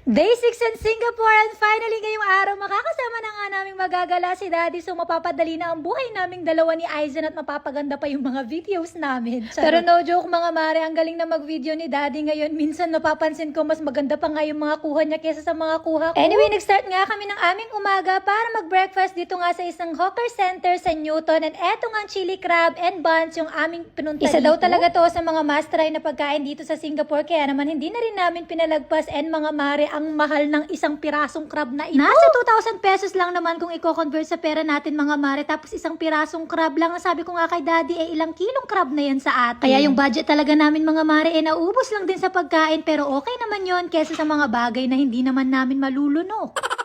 Day 6 in Singapore and finally ngayong araw makakasama na nga naming magagala si Daddy, so mapapadali na ang buhay naming dalawa ni Aizen at mapapaganda pa yung mga videos namin. Pero no joke mga mare, ang galing na mag-video ni Daddy ngayon. Minsan napapansin ko mas maganda pa nga yung mga kuha niya kesa sa mga kuha ko. Anyway, nag-start nga kami ng aming umaga para mag-breakfast dito nga sa isang hawker center sa Newton, and eto nga chili crab and buns yung aming pinunta dito. Isa daw talaga to sa mga must try na pagkain dito sa Singapore, kaya naman hindi na rin namin pinalagpas. And mga mare, ang mahal ng isang pirasong crab na ito. Nasa 2,000 pesos lang naman kung i-convert sa pera natin mga mare. Tapos isang pirasong crab lang. Sabi ko nga kay Daddy, ilang kilong crab na yan sa atin. Kaya yung budget talaga namin mga mare, naubos lang din sa pagkain. Pero okay naman yon kesa sa mga bagay na hindi naman namin malulunok.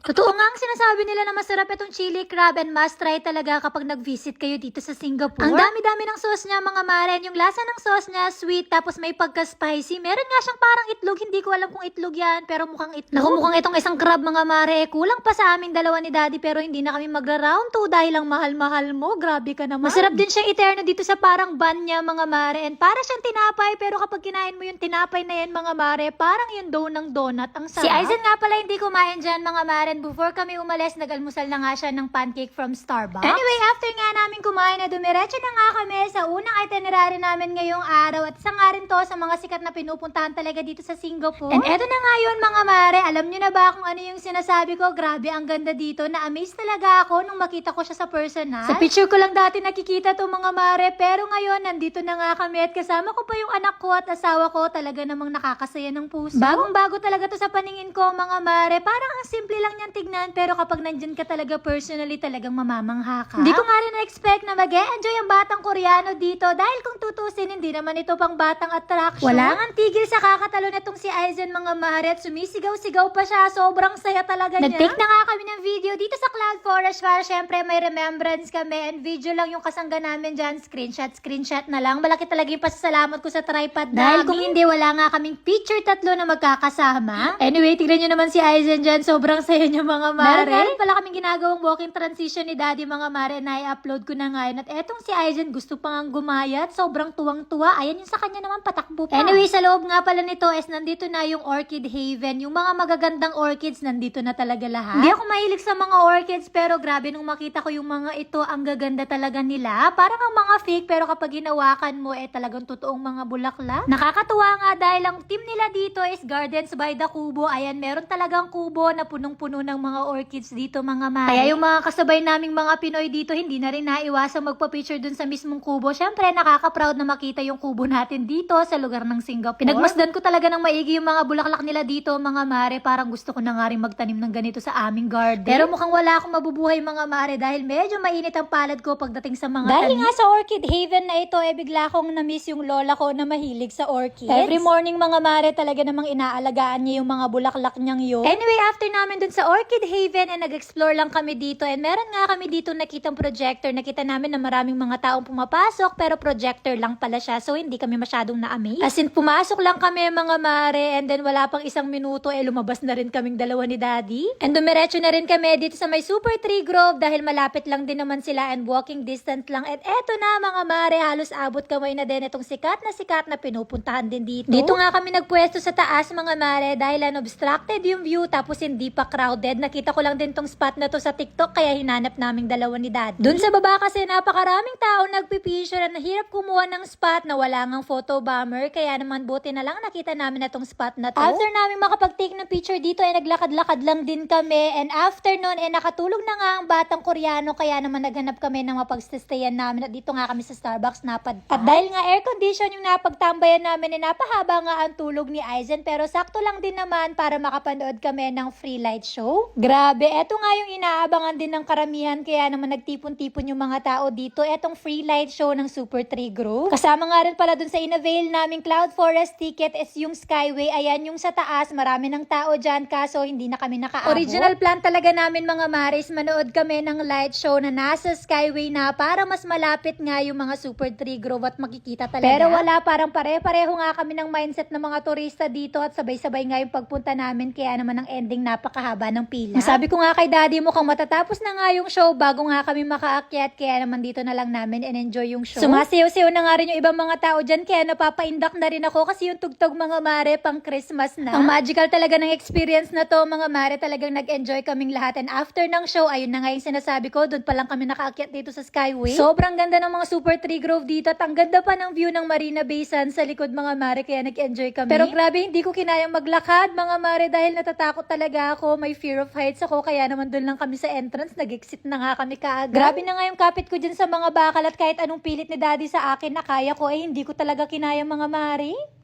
Totoo nga ang sinasabi nila na masarap itong chili crab and must try talaga kapag nag-visit kayo dito sa Singapore. Ang dami-dami ng sauce niya mga mare. Yung lasa ng sauce niya, sweet, tapos may pagka-spicy. Meron nga siyang parang itlog. Hindi ko alam kung itlog yan, pero mukhang itlog. Naku, mukhang itong isang crab mga mare. Kulang pa sa aming dalawa ni Daddy, pero hindi na kami magra-round 2 dahil ang mahal-mahal mo. Grabe ka naman. Masarap din siyang iterno dito sa parang bun niya mga mare. And para siyang tinapay, pero kapag kinain mo yung tinapay na yan mga mare, parang yung dough ng donut. Ang sarap. Si Aizen nga pala hindi kumain dyan mga mare. Before kami umalis, nag-almusal na nga siya ng pancake from Starbucks. Anyway, after nga namin kumain, dumiretso na nga kami sa unang itinerary namin ngayong araw. At isa nga rin to sa mga sikat na pinupuntahan talaga dito sa Singapore. And eto na nga yun mga mare. Alam nyo na ba kung ano yung sinasabi ko? Grabe, ang ganda dito. Na-amaze talaga ako nung makita ko siya sa personal. Sa picture ko lang dati nakikita to mga mare. Pero ngayon, nandito na nga kami at kasama ko pa yung anak ko at asawa ko. Talaga namang nakakasaya ng puso. Bagong-bago talaga to sa paningin ko mga mare. Parang ang simple lang niyang tignan. Pero kapag nandyan ka talaga personally, talagang mamamangha ka. Hindi ko nga rin na-expect na mag-e-enjoy ang batang Koreano dito dahil kung tutusin, hindi naman ito pang batang attraction. Wala nga tigil sa kakatalo netong si Aizen mga mare at sumisigaw-sigaw pa siya. Sobrang saya talaga niya. Nag-take na nga kami ng video dito sa Cloud Forest para syempre may remembrance kami and video lang yung kasangga namin dyan. Screenshot na lang. Malaki talaga yung pasasalamat ko sa tripod dahil kung hindi, wala nga kaming picture tatlo na magkakasama. Anyway, tignan nyo naman si Aizen dyan. Sobrang saya niya mga mare. Meron pala kaming ginagawang walking transition ni Daddy mga mare na i-upload ko na ngayon. At etong si Aizen gusto pa ngang gumayat. Sobrang tuwang-tuwa. Ayan yung sa kanya naman patakbo pa. Anyway, sa loob nga pala nito is nandito na yung Orchid Haven. Yung mga magagandang orchids nandito na talaga lahat. Hindi ako mahilig sa mga orchids pero grabe nung makita ko yung mga ito, ang gaganda talaga nila. Parang ang mga fake pero kapag hinawakan mo talagang totoong mga bulaklak. Nakakatuwa nga dahil ang team nila dito is Gardens by the Kubo. Ayan, meron talagang kubo na punong-puno ng mga orchids dito mga mare. Kaya yung mga kasabay naming mga Pinoy dito, hindi na rin naiwasang magpa-picture dun sa mismong kubo. Syempre, nakaka-proud na makita yung kubo natin dito sa lugar ng Singapore. Pinagmasdan ko talaga ng maigi yung mga bulaklak nila dito mga mare. Parang gusto ko na nga rin magtanim ng ganito sa aming garden. Pero mukhang wala akong mabubuhay mga mare dahil medyo mainit ang palad ko pagdating sa mga dahil nga sa Orchid Haven na ito, bigla akong na-miss yung lola ko na mahilig sa orchids. Every morning mga mare, talaga namang inaalagaan niya yung mga bulaklak niyang yun. Anyway, after namin dun sa Orchid Haven, nag-explore lang kami dito and meron nga kami dito nakitang projector. Nakita namin na maraming mga taong pumapasok pero projector lang pala siya, so hindi kami masyadong na-amaze. As in, pumasok lang kami mga mare and then wala pang isang minuto lumabas na rin kaming dalawa ni Daddy. And dumiretso na rin kami dito sa may Super Tree Grove dahil malapit lang din naman sila and walking distance lang. At eto na mga mare, halos abot kamay na din itong sikat na pinupuntahan din dito. Dito nga kami nagpwesto sa taas mga mare dahil unobstructed yung view tapos hindi pa crowded. Nakita ko lang din tong spot na to sa TikTok kaya hinanap naming dalawa ni Daddy. Dun sa baba kasi napakaraming tao nagpipicture at nahirap kumuha ng spot na wala ngang photo bomber kaya naman buti na lang nakita namin na tong spot na to. After namin makapag-take ng picture dito naglakad-lakad lang din kami and after nun nakatulog na nga ang batang Koreano kaya naman naghanap kami ng mapagstayan namin at dito nga kami sa Starbucks napadpad. At dahil nga air condition yung napagtambayan namin napahaba nga ang tulog ni Aizen pero sakto lang din naman para makapanood kami ng free light show. Grabe, eto nga yung inaabangan din ng karamihan kaya naman nagtipon-tipon yung mga tao dito. Etong free light show ng Super Tree Grove. Kasama nga rin pala dun sa in-avail naming Cloud Forest ticket is yung Skyway. Ayan yung sa taas, marami ng tao dyan kaso hindi na kami nakaabot. Original plan talaga namin mga maris, manood kami ng light show na nasa Skyway na para mas malapit nga yung mga Super Tree Grove at makikita talaga. Pero wala, parang pare-pareho nga kami ng mindset ng mga turista dito at sabay-sabay nga yung pagpunta namin kaya naman ang ending napakahaba ng pila. Sabi ko nga kay daddy, mukhang matatapos na nga yung show bago nga kami makaakyat, kaya naman dito na lang namin and-enjoy yung show. Sumasayaw-sayaw na nga rin yung ibang mga tao dyan, kaya napapaindak na rin ako kasi yung tugtog mga mare pang Christmas na. Ang magical talaga ng experience na to mga mare, talagang nag-enjoy kaming lahat. And after ng show, ayun na nga yung sinasabi ko, doon pa lang kami nakaakyat dito sa Skyway. Sobrang ganda ng mga Super Tree Grove dito at ang ganda pa ng view ng Marina Bay Sands sa likod mga mare, kaya nag-enjoy kami. Pero grabe, hindi ko kinayang maglakad mga mare dahil natatakot talaga ako, may fear of heights ako, kaya naman doon lang kami sa entrance, nag-exit na nga kami kaagad. Grabe na nga yung kapit ko dyan sa mga bakal at kahit anong pilit ni daddy sa akin na kaya ko, hindi ko talaga kinaya mga mare.